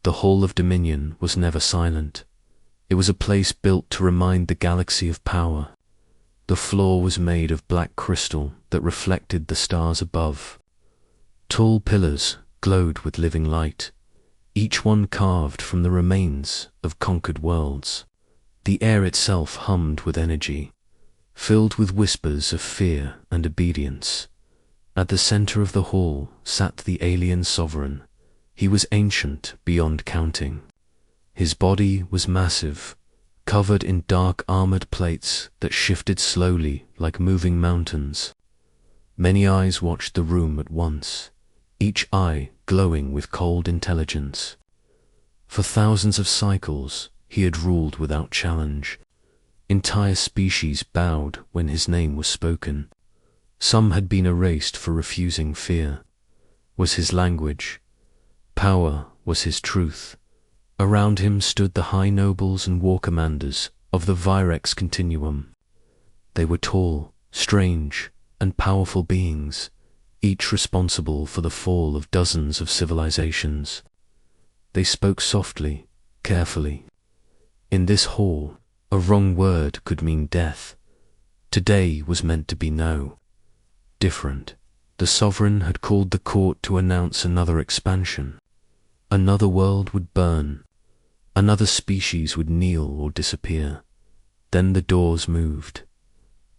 The Hall of Dominion was never silent. It was a place built to remind the galaxy of power. The floor was made of black crystal that reflected the stars above. Tall pillars glowed with living light, each one carved from the remains of conquered worlds. The air itself hummed with energy, filled with whispers of fear and obedience. At the center of the hall sat the alien sovereign. He was ancient beyond counting. His body was massive, covered in dark armored plates that shifted slowly like moving mountains. Many eyes watched the room at once, each eye glowing with cold intelligence. For thousands of cycles, he had ruled without challenge. Entire species bowed when his name was spoken. Some had been erased for refusing fear. Was his language. Power was his truth. Around him stood the high nobles and war commanders of the Virex continuum. They were tall, strange, and powerful beings, each responsible for the fall of dozens of civilizations. They spoke softly, carefully. In this hall, a wrong word could mean death. Today was meant to be no. Different. The sovereign had called the court to announce another expansion. Another world would burn. Another species would kneel or disappear. Then the doors moved.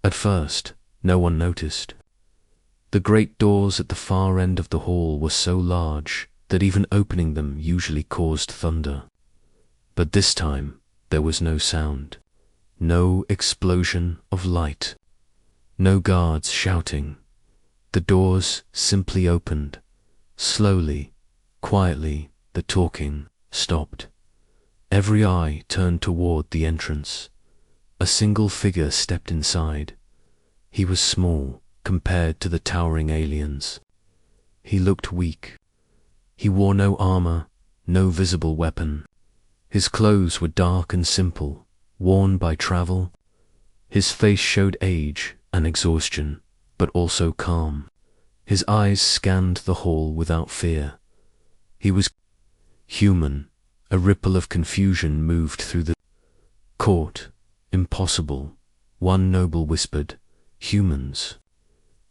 At first, no one noticed. The great doors at the far end of the hall were so large that even opening them usually caused thunder. But this time, there was no sound. No explosion of light. No guards shouting. The doors simply opened. Slowly, quietly, the talking stopped. Every eye turned toward the entrance. A single figure stepped inside. He was small compared to the towering aliens. He looked weak. He wore no armor, no visible weapon. His clothes were dark and simple, worn by travel. His face showed age and exhaustion, but also calm. His eyes scanned the hall without fear. He was human. A ripple of confusion moved through the court. Impossible. One noble whispered, "Humans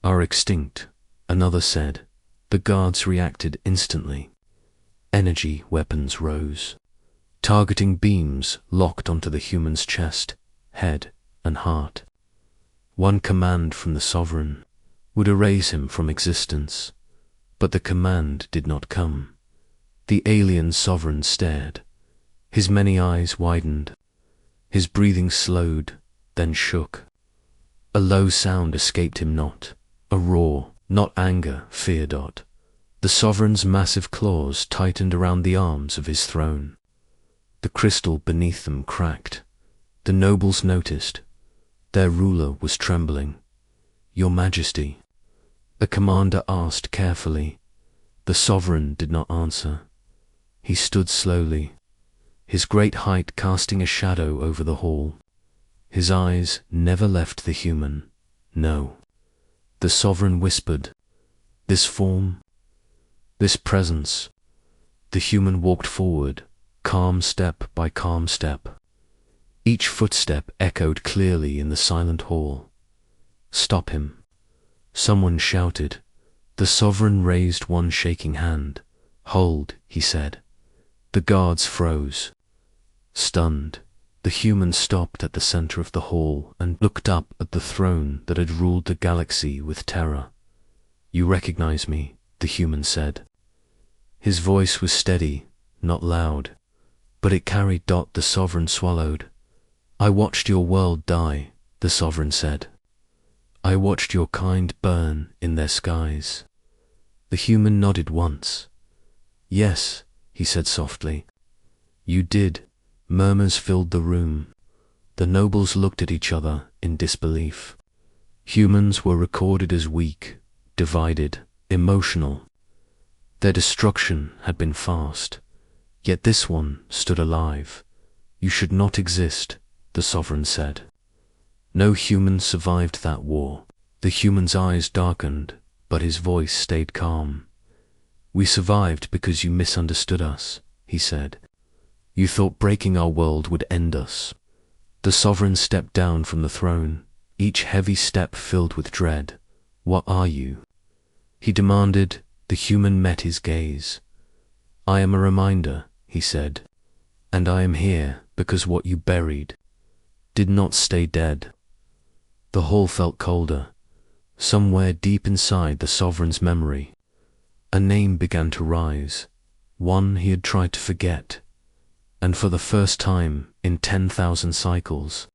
are extinct," another said. The guards reacted instantly. Energy weapons rose. Targeting beams locked onto the human's chest, head, and heart. One command from the sovereign would erase him from existence, but the command did not come. The alien sovereign stared. His many eyes widened. His breathing slowed, then shook. A low sound escaped him not. A roar, not anger, fear. The sovereign's massive claws tightened around the arms of his throne. The crystal beneath them cracked. The nobles noticed. Their ruler was trembling. "Your Majesty," the commander asked carefully. The sovereign did not answer. He stood slowly, his great height casting a shadow over the hall. His eyes never left the human. No. The sovereign whispered, "This form, this presence." The human walked forward, calm step by calm step. Each footstep echoed clearly in the silent hall. "Stop him," someone shouted. The sovereign raised one shaking hand. "Hold," he said. The guards froze. Stunned, the human stopped at the center of the hall and looked up at the throne that had ruled the galaxy with terror. "You recognize me," the human said. His voice was steady, not loud, but it carried. The sovereign swallowed. "I watched your world die," the sovereign said. "I watched your kind burn in their skies." The human nodded once. "Yes," he said softly. "You did." Murmurs filled the room. The nobles looked at each other in disbelief. Humans were recorded as weak, divided, emotional. Their destruction had been fast. Yet this one stood alive. "You should not exist," the sovereign said. No human survived that war. The human's eyes darkened, but his voice stayed calm. "We survived because you misunderstood us. he said. You thought breaking our world would end us. The sovereign stepped down from the throne, each heavy step filled with dread. What are you? He demanded. The human met his gaze. I am a reminder, he said, and I am here because what you buried did not stay dead. The hall felt colder. Somewhere deep inside the sovereign's memory, a name began to rise, one he had tried to forget, and for the first time in 10,000 cycles,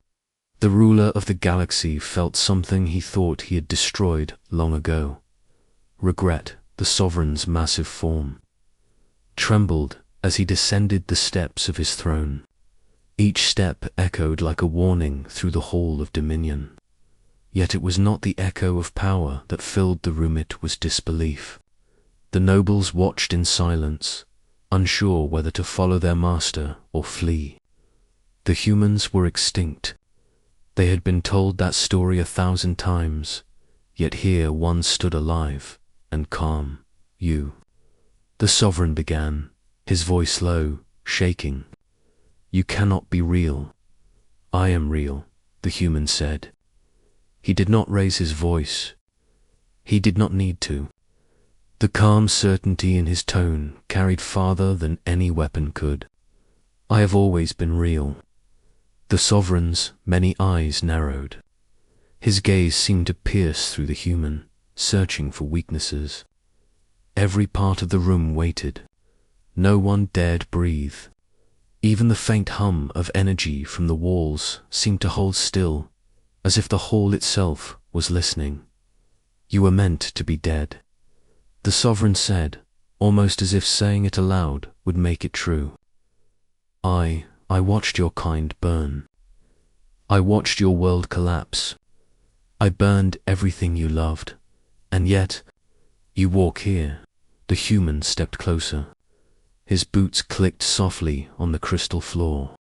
the ruler of the galaxy felt something he thought he had destroyed long ago. Regret. The sovereign's massive form trembled as he descended the steps of his throne. Each step echoed like a warning through the hall of dominion. Yet it was not the echo of power that filled the room, it was disbelief. The nobles watched in silence, unsure whether to follow their master or flee. The humans were extinct. They had been told that story 1,000 times, yet here one stood alive and calm. You. The sovereign began, his voice low, shaking. You cannot be real. I am real, the human said. He did not raise his voice. He did not need to. The calm certainty in his tone carried farther than any weapon could. I have always been real. The sovereign's many eyes narrowed. His gaze seemed to pierce through the human, searching for weaknesses. Every part of the room waited. No one dared breathe. Even the faint hum of energy from the walls seemed to hold still, as if the hall itself was listening. You were meant to be dead, the sovereign said, almost as if saying it aloud would make it true. I watched your kind burn. I watched your world collapse. I burned everything you loved. And yet, you walk here. The human stepped closer. His boots clicked softly on the crystal floor.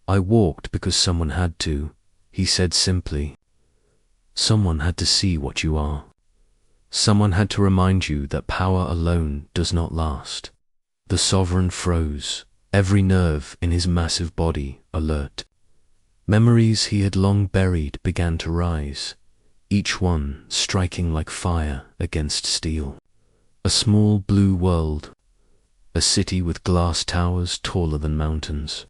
I walked because someone had to, he said simply. Someone had to see what you are. Someone had to remind you that power alone does not last. The sovereign froze, every nerve in his massive body alert. Memories he had long buried began to rise, each one striking like fire against steel. A small blue world, a city with glass towers taller than mountains,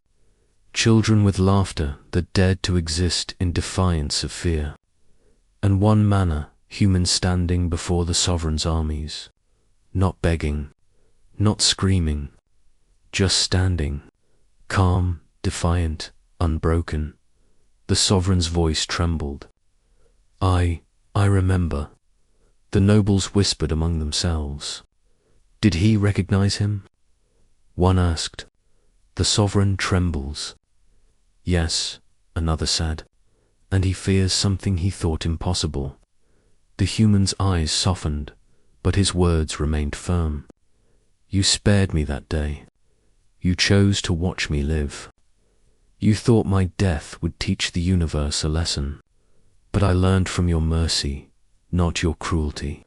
children with laughter that dared to exist in defiance of fear, and one manner, human standing before the sovereign's armies, not begging, not screaming, just standing, calm, defiant, unbroken. The sovereign's voice trembled. I remember. The nobles whispered among themselves. Did he recognize him? One asked. The sovereign trembles. Yes, another said, and he fears something he thought impossible. The human's eyes softened, but his words remained firm. You spared me that day. You chose to watch me live. You thought my death would teach the universe a lesson, but I learned from your mercy, not your cruelty.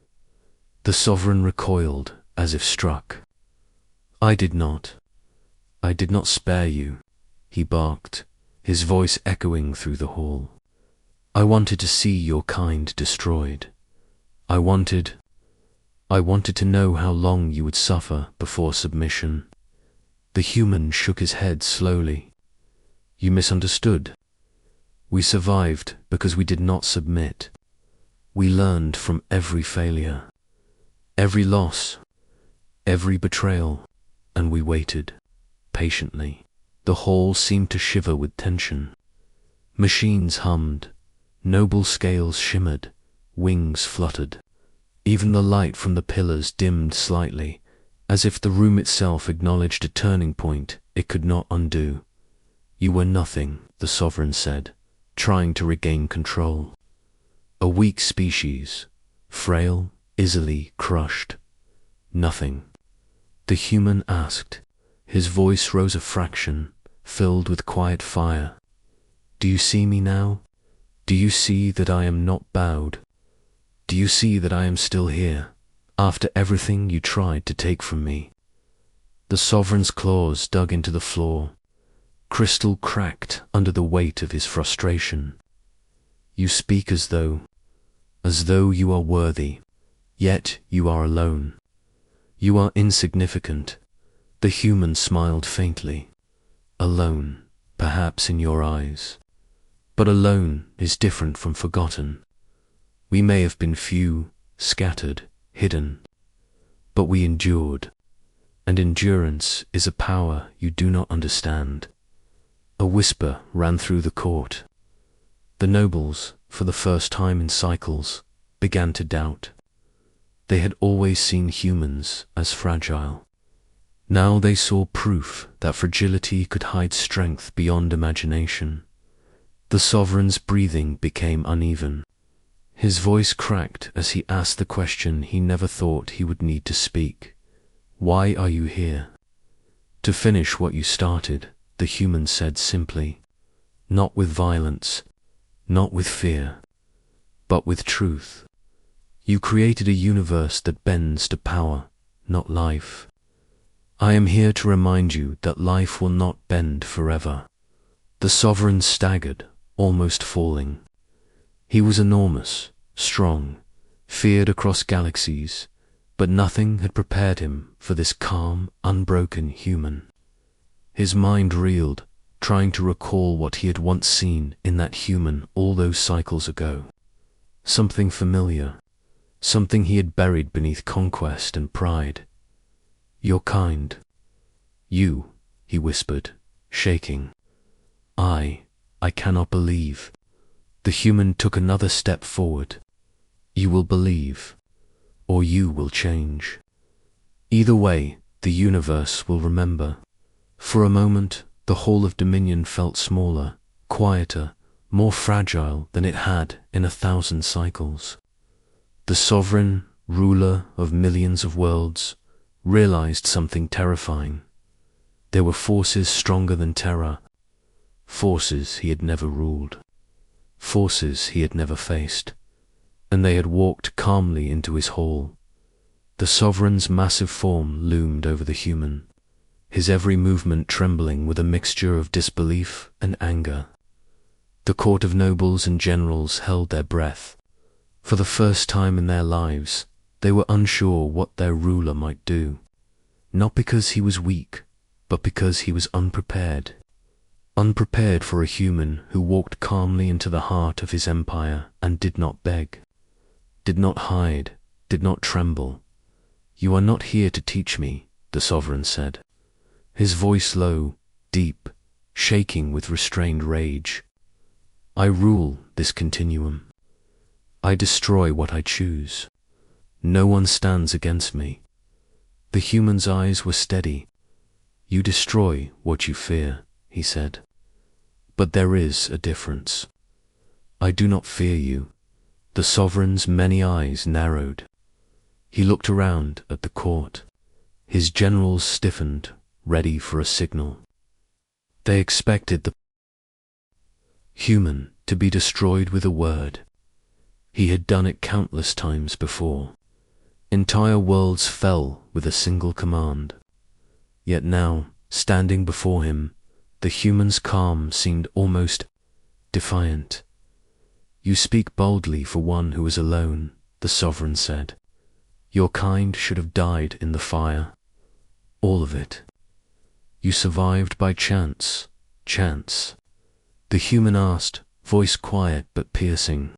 The sovereign recoiled as if struck. I did not spare you, he barked, his voice echoing through the hall. I wanted to see your kind destroyed. I wanted to know how long you would suffer before submission. The human shook his head slowly. You misunderstood. We survived because we did not submit. We learned from every failure, every loss, every betrayal, and we waited, patiently. The hall seemed to shiver with tension. Machines hummed, noble scales shimmered, wings fluttered. Even the light from the pillars dimmed slightly, as if the room itself acknowledged a turning point it could not undo. You were nothing, the sovereign said, trying to regain control. A weak species, frail, easily crushed. Nothing. The human asked. His voice rose a fraction, filled with quiet fire. Do you see me now? Do you see that I am not bowed? Do you see that I am still here, after everything you tried to take from me? The sovereign's claws dug into the floor. Crystal cracked under the weight of his frustration. You speak as though you are worthy, yet you are alone. You are insignificant. The human smiled faintly. Alone, perhaps in your eyes. But alone is different from forgotten. We may have been few, scattered, hidden, but we endured. And endurance is a power you do not understand. A whisper ran through the court. The nobles, for the first time in cycles, began to doubt. They had always seen humans as fragile. Now they saw proof that fragility could hide strength beyond imagination. The sovereign's breathing became uneven. His voice cracked as he asked the question he never thought he would need to speak. Why are you here? To finish what you started, the human said simply. Not with violence, not with fear, but with truth. You created a universe that bends to power, not life. I am here to remind you that life will not bend forever. The sovereign staggered, almost falling. He was enormous, strong, feared across galaxies, but nothing had prepared him for this calm, unbroken human. His mind reeled, trying to recall what he had once seen in that human all those cycles ago. Something familiar, something he had buried beneath conquest and pride. You're kind. You, he whispered, shaking. I cannot believe. The human took another step forward. You will believe, or you will change. Either way, the universe will remember. For a moment, the whole of Dominion felt smaller, quieter, more fragile than it had in 1,000 cycles. The sovereign, ruler of millions of worlds, realized something terrifying. There were forces stronger than terror, forces he had never ruled, forces he had never faced, and they had walked calmly into his hall. The sovereign's massive form loomed over the human, his every movement trembling with a mixture of disbelief and anger. The court of nobles and generals held their breath. For the first time in their lives, they were unsure what their ruler might do, not because he was weak, but because he was unprepared. Unprepared for a human who walked calmly into the heart of his empire and did not beg, did not hide, did not tremble. You are not here to teach me, the sovereign said, his voice low, deep, shaking with restrained rage. I rule this continuum. I destroy what I choose. No one stands against me. The human's eyes were steady. You destroy what you fear, he said. But there is a difference. I do not fear you. The sovereign's many eyes narrowed. He looked around at the court. His generals stiffened, ready for a signal. They expected the human to be destroyed with a word. He had done it countless times before. Entire worlds fell with a single command. Yet now, standing before him, the human's calm seemed almost defiant. You speak boldly for one who is alone, the sovereign said. Your kind should have died in the fire. All of it. You survived by chance. The human asked, voice quiet but piercing.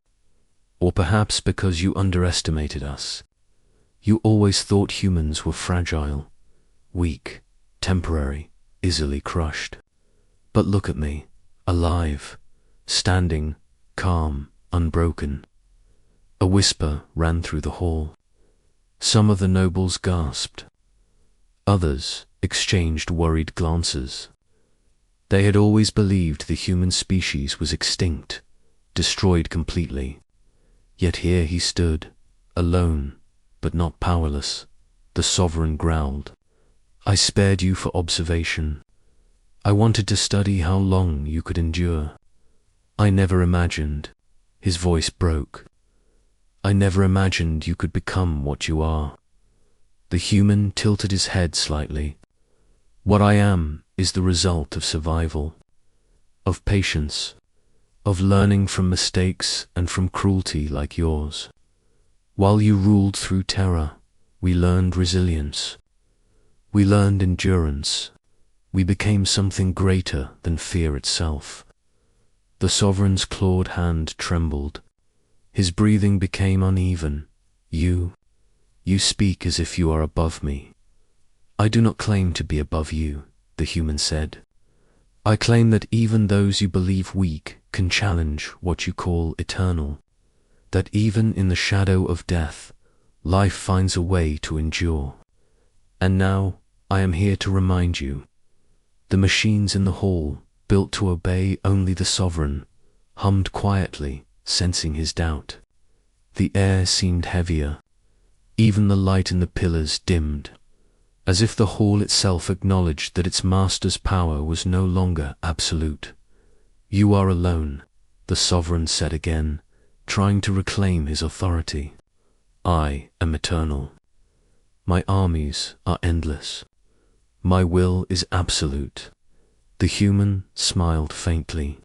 Or perhaps because you underestimated us. You always thought humans were fragile, weak, temporary, easily crushed. But look at me, alive, standing, calm, unbroken. A whisper ran through the hall. Some of the nobles gasped. Others exchanged worried glances. They had always believed the human species was extinct, destroyed completely. Yet here he stood, alone, but not powerless. The sovereign growled. I spared you for observation. I wanted to study how long you could endure. I never imagined. His voice broke. I never imagined you could become what you are. The human tilted his head slightly. What I am is the result of survival, of patience, of learning from mistakes and from cruelty like yours. While you ruled through terror, we learned resilience. We learned endurance. We became something greater than fear itself. The sovereign's clawed hand trembled. His breathing became uneven. You speak as if you are above me. I do not claim to be above you, the human said. I claim that even those you believe weak can challenge what you call eternal. That even in the shadow of death, life finds a way to endure. And now I am here to remind you. The machines in the hall, built to obey only the sovereign, hummed quietly, sensing his doubt. The air seemed heavier. Even the light in the pillars dimmed, as if the hall itself acknowledged that its master's power was no longer absolute. You are alone, the sovereign said again, trying to reclaim his authority. I am eternal. My armies are endless. My will is absolute. The human smiled faintly.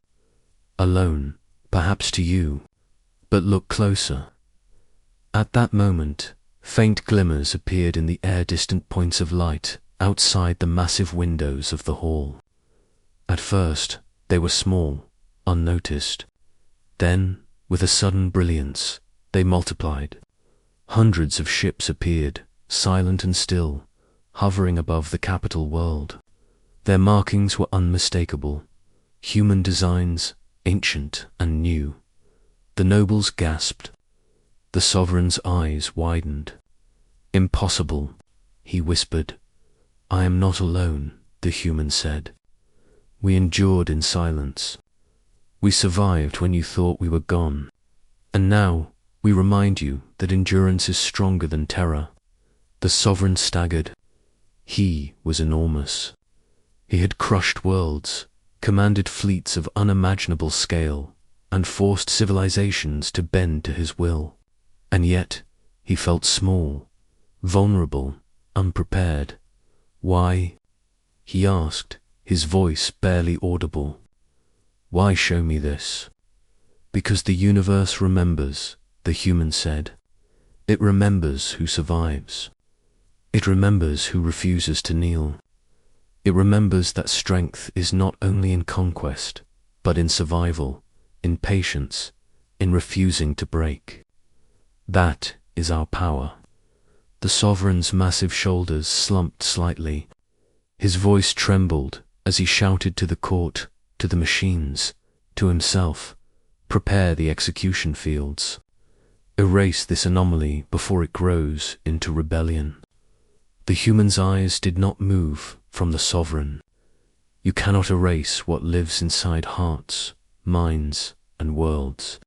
Alone, perhaps to you, but look closer. At that moment, faint glimmers appeared in the air-distant points of light outside the massive windows of the hall. At first, they were small, unnoticed. Then, with a sudden brilliance, they multiplied. Hundreds of ships appeared, silent and still, hovering above the capital world. Their markings were unmistakable, human designs, ancient and new. The nobles gasped. The sovereign's eyes widened. Impossible, he whispered. I am not alone, the human said. We endured in silence. We survived when you thought we were gone. And now we remind you that endurance is stronger than terror. The sovereign staggered. He was enormous. He had crushed worlds, commanded fleets of unimaginable scale, and forced civilizations to bend to his will. And yet, he felt small, vulnerable, unprepared. Why? He asked, his voice barely audible. Why show me this? Because the universe remembers, the human said. It remembers who survives. It remembers who refuses to kneel. It remembers that strength is not only in conquest, but in survival, in patience, in refusing to break. That is our power. The sovereign's massive shoulders slumped slightly. His voice trembled as he shouted to the court, to the machines, to himself, prepare the execution fields. Erase this anomaly before it grows into rebellion. The human's eyes did not move from the sovereign. You cannot erase what lives inside hearts, minds, and worlds.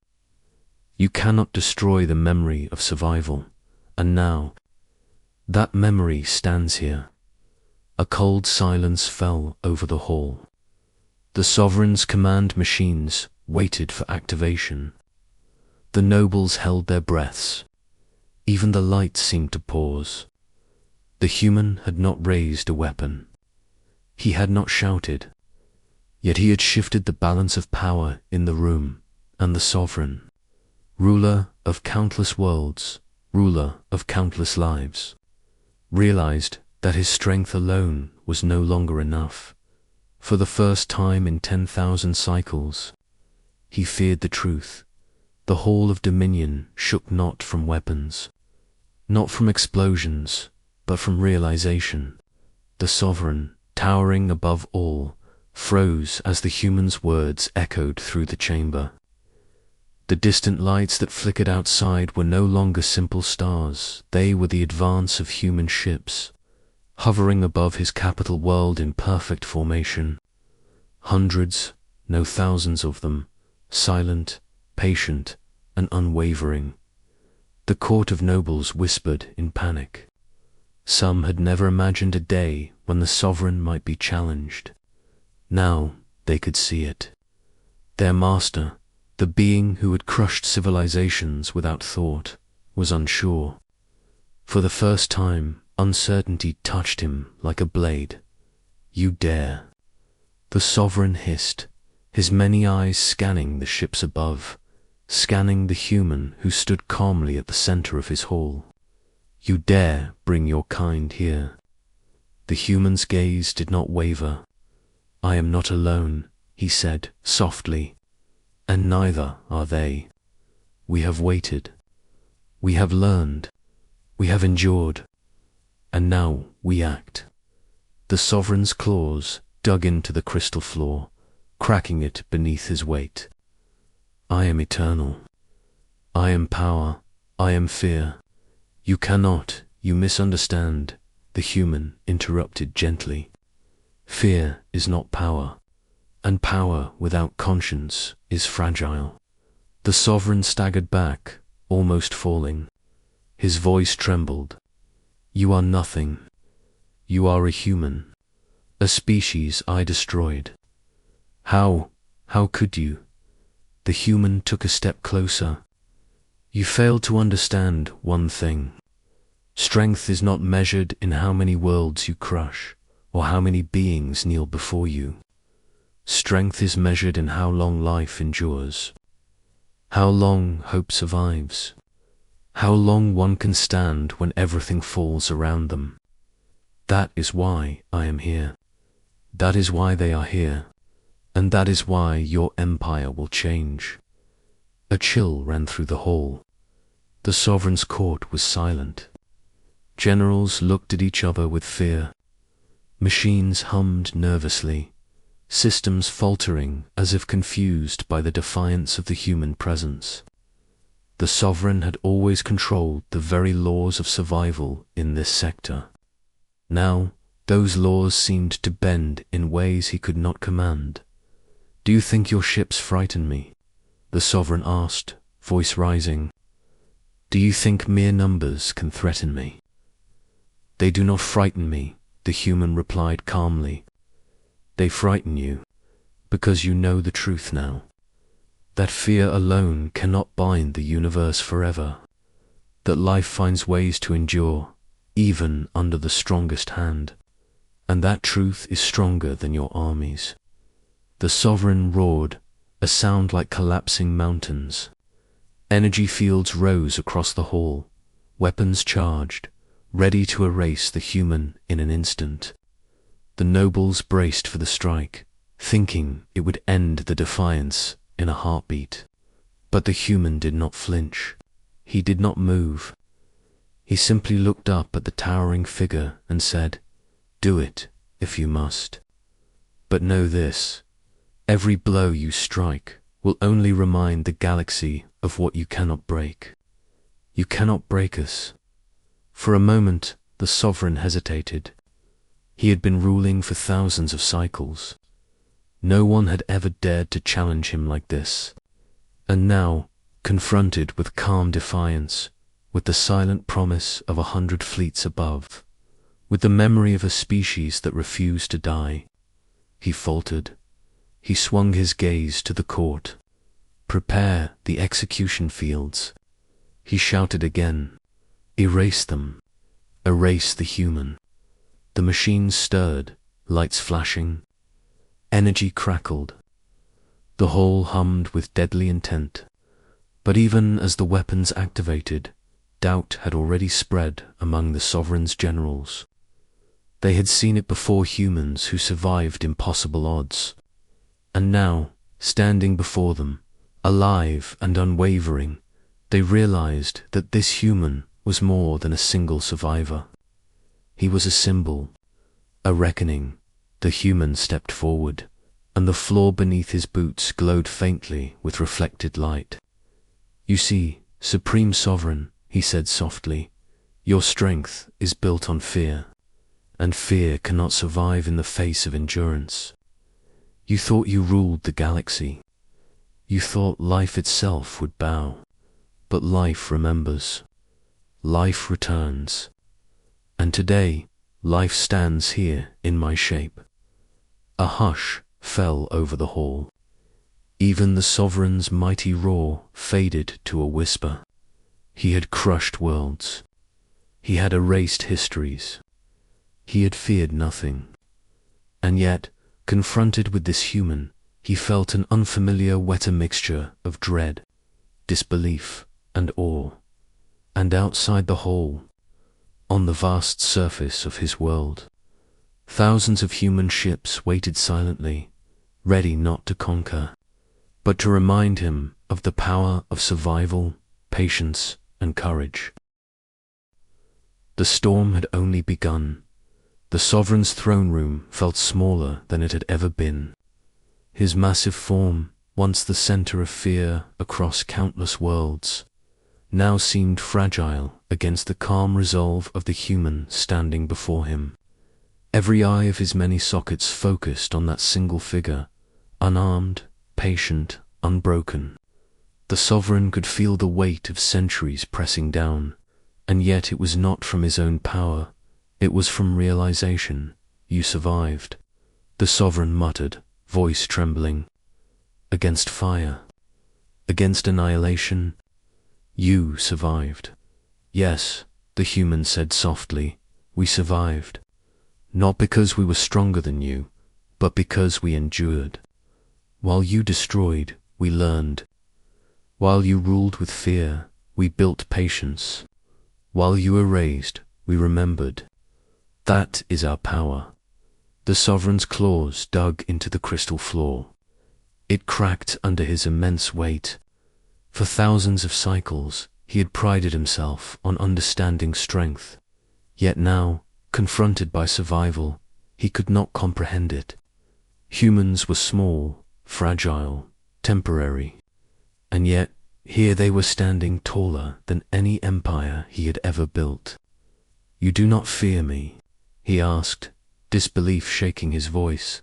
You cannot destroy the memory of survival, and now, that memory stands here. A cold silence fell over the hall. The sovereign's command machines waited for activation. The nobles held their breaths. Even the light seemed to pause. The human had not raised a weapon. He had not shouted. Yet he had shifted the balance of power in the room, and the sovereign, ruler of countless worlds, ruler of countless lives, realized that his strength alone was no longer enough. For the first time in 10,000 cycles, he feared the truth. The hall of dominion shook not from weapons, not from explosions, but from realization. The sovereign, towering above all, froze as the human's words echoed through the chamber. The distant lights that flickered outside were no longer simple stars. They were the advance of human ships, hovering above his capital world in perfect formation. Hundreds, no thousands of them, silent, patient, and unwavering. The court of nobles whispered in panic. Some had never imagined a day when the sovereign might be challenged. Now they could see it. Their master, the being who had crushed civilizations without thought, was unsure. For the first time, uncertainty touched him like a blade. You dare. The sovereign hissed, his many eyes scanning the ships above, scanning the human who stood calmly at the center of his hall. You dare bring your kind here. The human's gaze did not waver. I am not alone, he said softly, and neither are they. We have waited. We have learned. We have endured. And now we act. The sovereign's claws dug into the crystal floor, cracking it beneath his weight. I am eternal. I am power. I am fear. You cannot, you misunderstand, the human interrupted gently. Fear is not power, and power without conscience is fragile. The sovereign staggered back, almost falling. His voice trembled. You are nothing. You are a human, a species I destroyed. How could you? The human took a step closer. You failed to understand one thing. Strength is not measured in how many worlds you crush, or how many beings kneel before you. Strength is measured in how long life endures, how long hope survives, how long one can stand when everything falls around them. That is why I am here. That is why they are here. And that is why your empire will change. A chill ran through the hall. The sovereign's court was silent. Generals looked at each other with fear. Machines hummed nervously, systems faltering as if confused by the defiance of the human presence. The sovereign had always controlled the very laws of survival in this sector. Now, those laws seemed to bend in ways he could not command. Do you think your ships frighten me? The sovereign asked, voice rising. Do you think mere numbers can threaten me? They do not frighten me, the human replied calmly. They frighten you, because you know the truth now. That fear alone cannot bind the universe forever. That life finds ways to endure, even under the strongest hand. And that truth is stronger than your armies. The sovereign roared, a sound like collapsing mountains. Energy fields rose across the hall, weapons charged, ready to erase the human in an instant. The nobles braced for the strike, thinking it would end the defiance in a heartbeat. But the human did not flinch. He did not move. He simply looked up at the towering figure and said, Do it, if you must. But know this, every blow you strike will only remind the galaxy of what you cannot break. You cannot break us. For a moment, the sovereign hesitated. He had been ruling for thousands of cycles. No one had ever dared to challenge him like this. And now, confronted with calm defiance, with the silent promise of 100 fleets above, with the memory of a species that refused to die, he faltered. He swung his gaze to the court. Prepare the execution fields. He shouted again. Erase them. Erase the human. The machines stirred, lights flashing. Energy crackled. The hall hummed with deadly intent. But even as the weapons activated, doubt had already spread among the sovereign's generals. They had seen it before humans who survived impossible odds. And now, standing before them, alive and unwavering, they realized that this human was more than a single survivor. He was a symbol, a reckoning. The human stepped forward, and the floor beneath his boots glowed faintly with reflected light. You see, Supreme Sovereign, he said softly, your strength is built on fear, and fear cannot survive in the face of endurance. You thought you ruled the galaxy. You thought life itself would bow, but life remembers. Life returns. And today, life stands here in my shape. A hush fell over the hall. Even the sovereign's mighty roar faded to a whisper. He had crushed worlds. He had erased histories. He had feared nothing. And yet, confronted with this human, he felt an unfamiliar wetter mixture of dread, disbelief, and awe. And outside the hall, on the vast surface of his world, thousands of human ships waited silently, ready not to conquer, but to remind him of the power of survival, patience, and courage. The storm had only begun. The sovereign's throne room felt smaller than it had ever been. His massive form, once the center of fear across countless worlds, now seemed fragile against the calm resolve of the human standing before him. Every eye of his many sockets focused on that single figure, unarmed, patient, unbroken. The sovereign could feel the weight of centuries pressing down, and yet it was not from his own power, it was from realization. You survived, the sovereign muttered, voice trembling. Against fire, against annihilation, you survived. Yes, the human said softly, we survived. Not because we were stronger than you, but because we endured. While you destroyed, we learned. While you ruled with fear, we built patience. While you erased, we remembered. That is our power. The sovereign's claws dug into the crystal floor. It cracked under his immense weight. For thousands of cycles, he had prided himself on understanding strength. Yet now, confronted by survival, he could not comprehend it. Humans were small, fragile, temporary. And yet, here they were standing taller than any empire he had ever built. You do not fear me? He asked, disbelief shaking his voice.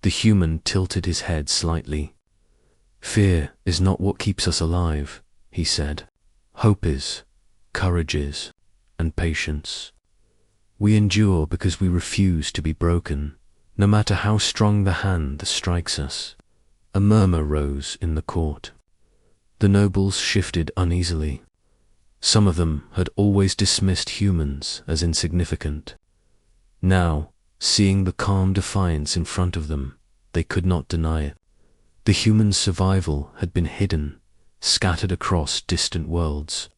The human tilted his head slightly. Fear is not what keeps us alive, he said. Hope is, courage is, and patience. We endure because we refuse to be broken, no matter how strong the hand that strikes us. A murmur rose in the court. The nobles shifted uneasily. Some of them had always dismissed humans as insignificant. Now, seeing the calm defiance in front of them, they could not deny it. The human survival had been hidden, scattered across distant worlds,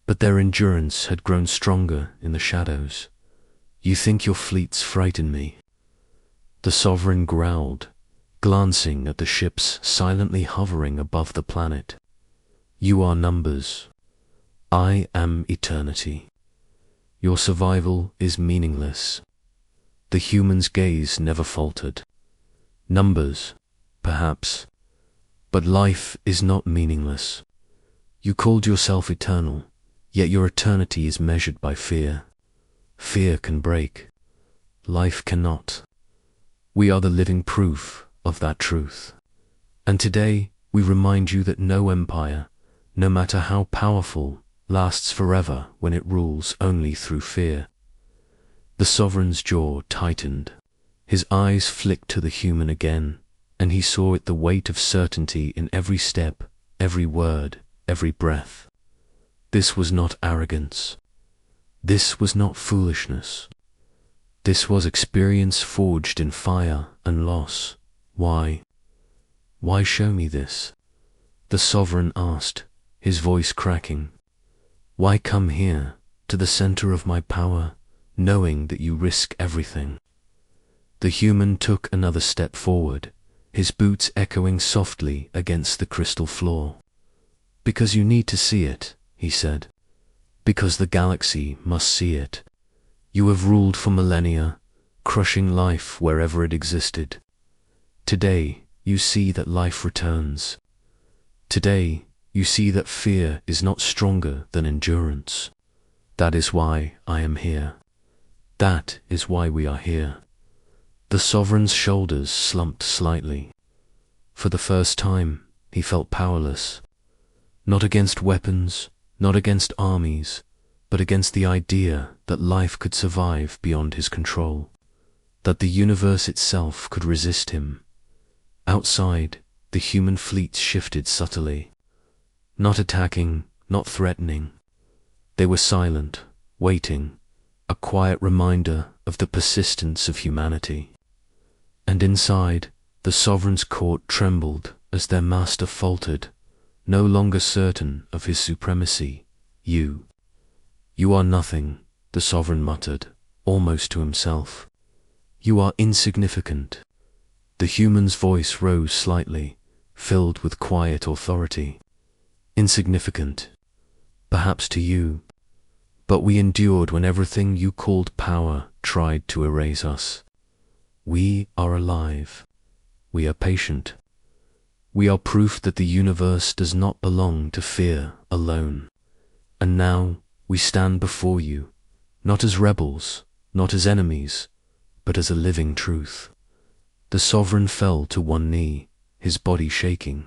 but their endurance had grown stronger in the shadows. You think your fleets frighten me? The sovereign growled, glancing at the ships silently hovering above the planet. You are numbers. I am eternity. Your survival is meaningless. The human's gaze never faltered. Numbers, perhaps, but life is not meaningless. You called yourself eternal, yet your eternity is measured by fear. Fear can break. Life cannot. We are the living proof of that truth. And today we remind you that no empire, no matter how powerful, lasts forever when it rules only through fear. The sovereign's jaw tightened. His eyes flicked to the human again, and he saw it the weight of certainty in every step, every word, every breath. This was not arrogance. This was not foolishness. This was experience forged in fire and loss. Why? Why show me this? The sovereign asked, his voice cracking. Why come here, to the center of my power, knowing that you risk everything? The human took another step forward, his boots echoing softly against the crystal floor. Because you need to see it, he said. Because the galaxy must see it. You have ruled for millennia, crushing life wherever it existed. Today, you see that life returns. Today, you see that fear is not stronger than endurance. That is why I am here. That is why we are here. The sovereign's shoulders slumped slightly. For the first time, he felt powerless. Not against weapons, not against armies, but against the idea that life could survive beyond his control, that the universe itself could resist him. Outside, the human fleets shifted subtly, not attacking, not threatening. They were silent, waiting, a quiet reminder of the persistence of humanity. And inside, the sovereign's court trembled as their master faltered, no longer certain of his supremacy. You are nothing, the sovereign muttered, almost to himself. You are insignificant. The human's voice rose slightly, filled with quiet authority. Insignificant, perhaps to you, but we endured when everything you called power tried to erase us. We are alive. We are patient. We are proof that the universe does not belong to fear alone. And now we stand before you, not as rebels, not as enemies, but as a living truth. The sovereign fell to one knee, his body shaking.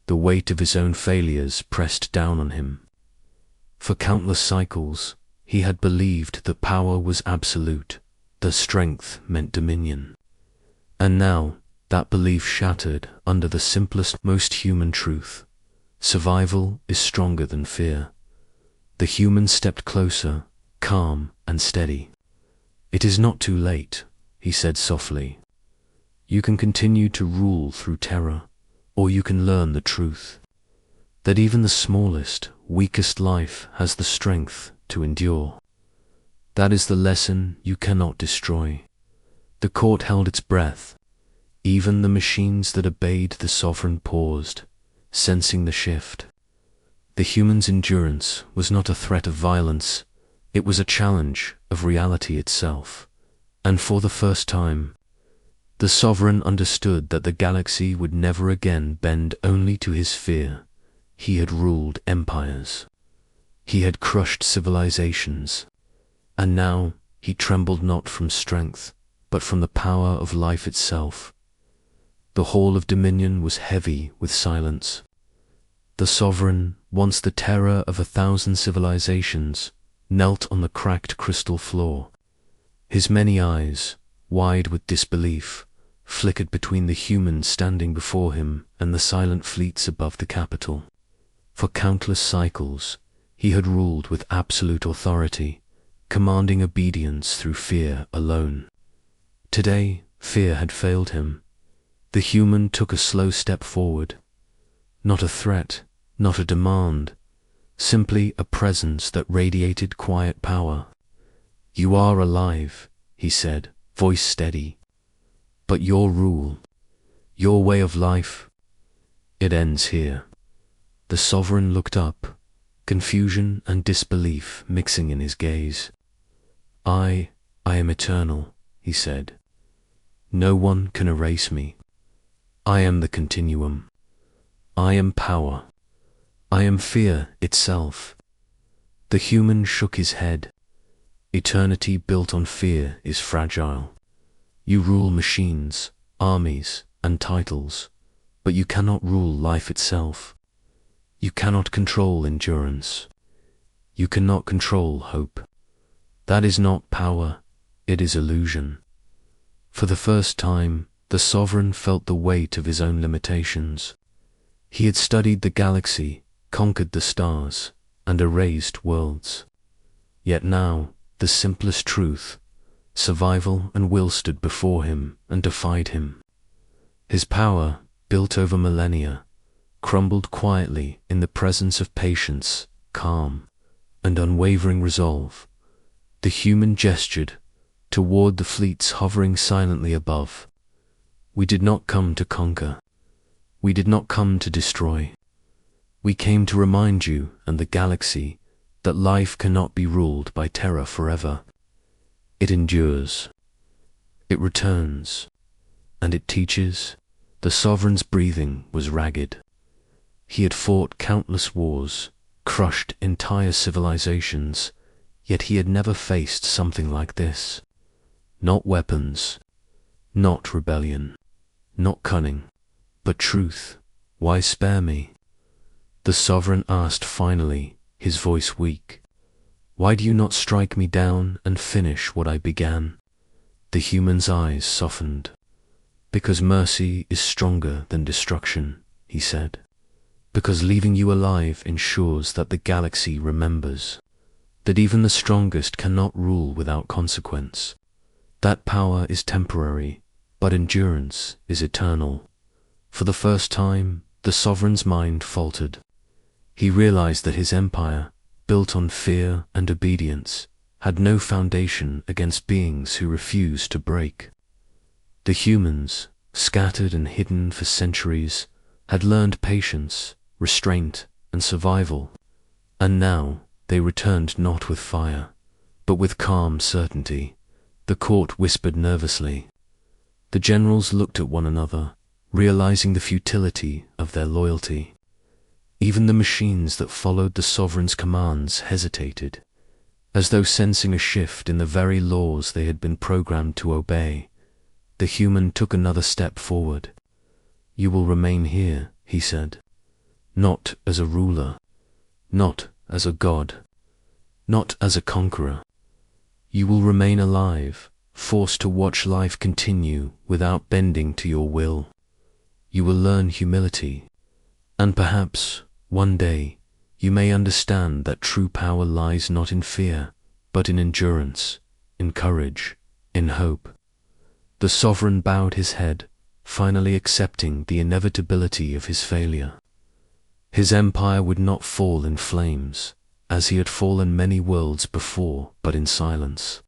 The weight of his own failures pressed down on him. For countless cycles, he had believed that power was absolute, that strength meant dominion. And now, that belief shattered under the simplest, most human truth. Survival is stronger than fear. The human stepped closer, calm and steady. It is not too late, he said softly. You can continue to rule through terror, or you can learn the truth, that even the smallest, weakest life has the strength to endure. That is the lesson you cannot destroy. The court held its breath. Even the machines that obeyed the sovereign paused, sensing the shift. The human's endurance was not a threat of violence, it was a challenge of reality itself. And for the first time, the sovereign understood that the galaxy would never again bend only to his fear. He had ruled empires. He had crushed civilizations. And now he trembled not from strength, but from the power of life itself. The hall of dominion was heavy with silence. The sovereign, once the terror of 1,000 civilizations, knelt on the cracked crystal floor. His many eyes, wide with disbelief, flickered between the humans standing before him and the silent fleets above the capital. For countless cycles, he had ruled with absolute authority, commanding obedience through fear alone. Today, fear had failed him. The human took a slow step forward. Not a threat, not a demand, simply a presence that radiated quiet power. You are alive, he said, voice steady. But your rule, your way of life, it ends here. The sovereign looked up, confusion and disbelief mixing in his gaze. I am eternal, he said. No one can erase me. I am the continuum. I am power. I am fear itself. The human shook his head. Eternity built on fear is fragile. You rule machines, armies, and titles, but you cannot rule life itself. You cannot control endurance. You cannot control hope. That is not power, it is illusion. For the first time, the sovereign felt the weight of his own limitations. He had studied the galaxy, conquered the stars, and erased worlds. Yet now, the simplest truth, survival and will stood before him and defied him. His power, built over millennia, crumbled quietly in the presence of patience, calm, and unwavering resolve. The human gestured toward the fleets hovering silently above. We did not come to conquer. We did not come to destroy. We came to remind you and the galaxy that life cannot be ruled by terror forever. It endures. It returns. And it teaches. The sovereign's breathing was ragged. He had fought countless wars, crushed entire civilizations, yet he had never faced something like this. Not weapons, not rebellion, not cunning, but truth. Why spare me? The sovereign asked finally, his voice weak. Why do you not strike me down and finish what I began? The human's eyes softened. Because mercy is stronger than destruction, he said. Because leaving you alive ensures that the galaxy remembers. That even the strongest cannot rule without consequence. That power is temporary, but endurance is eternal. For the first time, the sovereign's mind faltered. He realized that his empire, built on fear and obedience, had no foundation against beings who refused to break. The humans, scattered and hidden for centuries, had learned patience, restraint, and survival, and now they returned not with fire, but with calm certainty. The court whispered nervously. The generals looked at one another, realizing the futility of their loyalty. Even the machines that followed the sovereign's commands hesitated, as though sensing a shift in the very laws they had been programmed to obey. The human took another step forward. "You will remain here," he said, "not as a ruler, not as a god, not as a conqueror. You will remain alive, forced to watch life continue without bending to your will. You will learn humility, and perhaps, one day, you may understand that true power lies not in fear, but in endurance, in courage, in hope." The sovereign bowed his head, finally accepting the inevitability of his failure. His empire would not fall in flames, as he had fallen many worlds before, but in silence.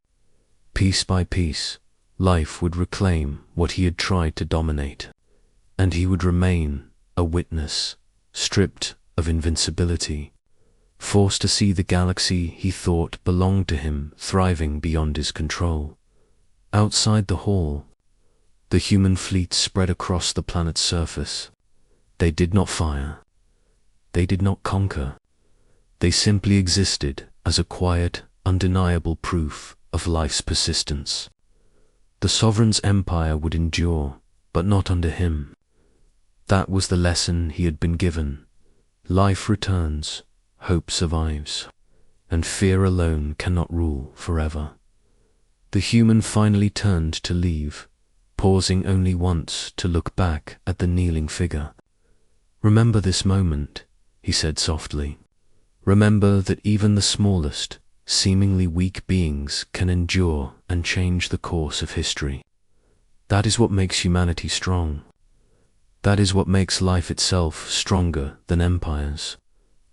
Piece by piece, life would reclaim what he had tried to dominate, and he would remain a witness, stripped of invincibility, forced to see the galaxy he thought belonged to him thriving beyond his control. Outside the hall, the human fleet spread across the planet's surface. They did not fire. They did not conquer. They simply existed as a quiet, undeniable proof of life's persistence. The sovereign's empire would endure, but not under him. That was the lesson he had been given. Life returns, hope survives, and fear alone cannot rule forever. The human finally turned to leave, pausing only once to look back at the kneeling figure. "Remember this moment," he said softly. "Remember that even the smallest, seemingly weak beings can endure and change the course of history. That is what makes humanity strong. That is what makes life itself stronger than empires."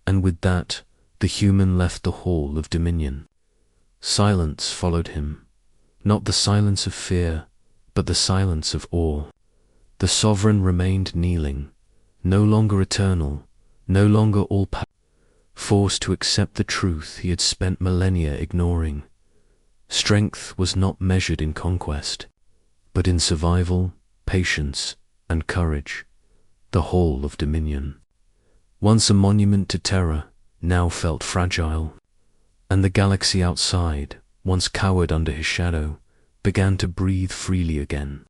And with that, the human left the Hall of Dominion. Silence followed him, not the silence of fear, but the silence of awe. The sovereign remained kneeling, no longer eternal, no longer all-powerful, forced to accept the truth he had spent millennia ignoring. Strength was not measured in conquest, but in survival, patience, and courage. The Hall of Dominion, once a monument to terror, now felt fragile, and the galaxy outside, once cowered under his shadow, began to breathe freely again.